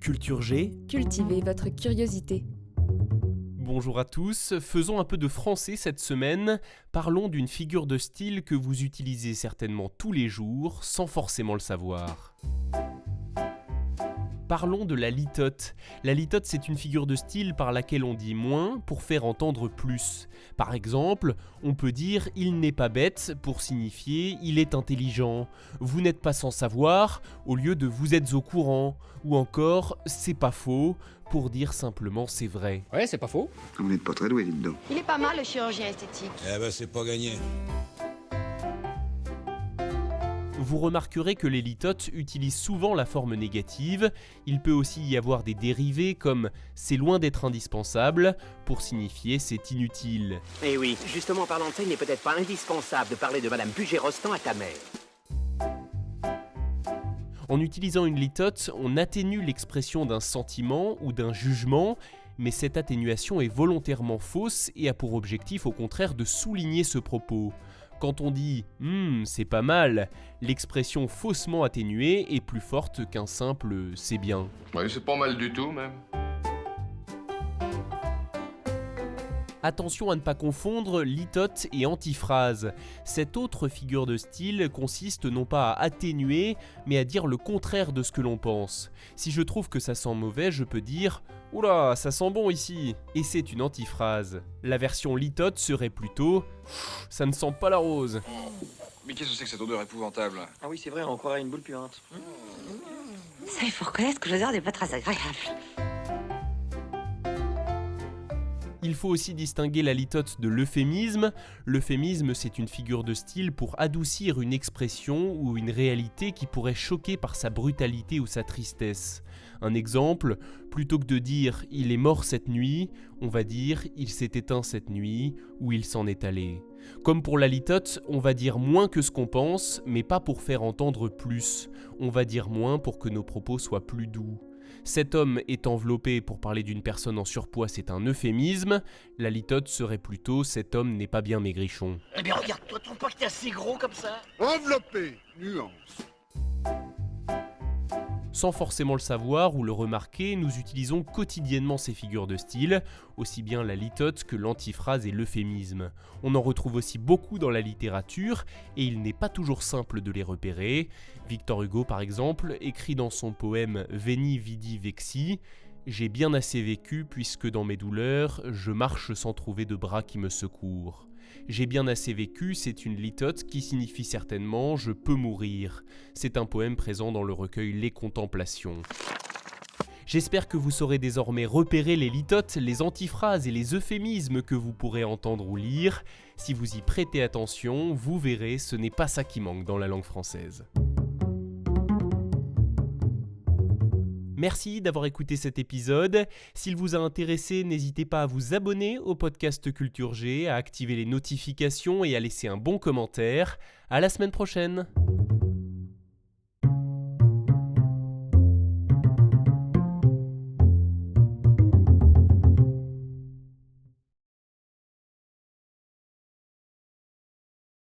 Culture G. Cultivez votre curiosité. Bonjour à tous, faisons un peu de français cette semaine. Parlons d'une figure de style que vous utilisez certainement tous les jours, sans forcément le savoir. Parlons de la litote. La litote, c'est une figure de style par laquelle on dit moins pour faire entendre plus. Par exemple, on peut dire « il n'est pas bête » pour signifier « il est intelligent ». « Vous n'êtes pas sans savoir » au lieu de « vous êtes au courant ». Ou encore « c'est pas faux » pour dire simplement « c'est vrai ». Ouais, c'est pas faux. Vous n'êtes pas très doué, dites donc. Il est pas mal le chirurgien esthétique. Eh ben c'est pas gagné. Vous remarquerez que les litotes utilisent souvent la forme négative. Il peut aussi y avoir des dérivés comme « c'est loin d'être indispensable » pour signifier « c'est inutile ». Eh oui, justement parlant de ça, il n'est peut-être pas indispensable de parler de Madame Puget-Rostand à ta mère. En utilisant une litote, on atténue l'expression d'un sentiment ou d'un jugement, mais cette atténuation est volontairement fausse et a pour objectif au contraire de souligner ce propos. Quand on dit « c'est pas mal », l'expression faussement atténuée est plus forte qu'un simple « c'est bien ». Ouais, c'est pas mal du tout même. Attention à ne pas confondre litote et antiphrase. Cette autre figure de style consiste non pas à atténuer, mais à dire le contraire de ce que l'on pense. Si je trouve que ça sent mauvais, je peux dire « Oula, ça sent bon ici !» et c'est une antiphrase. La version litote serait plutôt « Ça ne sent pas la rose !» Mais qu'est-ce que c'est que cette odeur épouvantable? Ah oui, c'est vrai, on croirait une boule puante. Ça, il faut reconnaître que l'odeur n'est pas très agréable. Il faut aussi distinguer la litote de l'euphémisme. L'euphémisme, c'est une figure de style pour adoucir une expression ou une réalité qui pourrait choquer par sa brutalité ou sa tristesse. Un exemple, plutôt que de dire « il est mort cette nuit », on va dire « il s'est éteint cette nuit » ou « il s'en est allé ». Comme pour la litote, on va dire moins que ce qu'on pense, mais pas pour faire entendre plus. On va dire moins pour que nos propos soient plus doux. Cet homme est enveloppé pour parler d'une personne en surpoids, c'est un euphémisme. La litote serait plutôt cet homme n'est pas bien maigrichon. Eh bien, regarde-toi, trouve pas que t'es assez gros comme ça? Enveloppé, nuance. Sans forcément le savoir ou le remarquer, nous utilisons quotidiennement ces figures de style, aussi bien la litote que l'antiphrase et l'euphémisme. On en retrouve aussi beaucoup dans la littérature, et il n'est pas toujours simple de les repérer. Victor Hugo, par exemple, écrit dans son poème Veni Vidi Vexi « J'ai bien assez vécu puisque dans mes douleurs, je marche sans trouver de bras qui me secourent. » J'ai bien assez vécu, c'est une litote qui signifie certainement « je peux mourir ». C'est un poème présent dans le recueil Les Contemplations. J'espère que vous saurez désormais repérer les litotes, les antiphrases et les euphémismes que vous pourrez entendre ou lire. Si vous y prêtez attention, vous verrez, ce n'est pas ça qui manque dans la langue française. Merci d'avoir écouté cet épisode. S'il vous a intéressé, n'hésitez pas à vous abonner au podcast Culture G, à activer les notifications et à laisser un bon commentaire. À la semaine prochaine.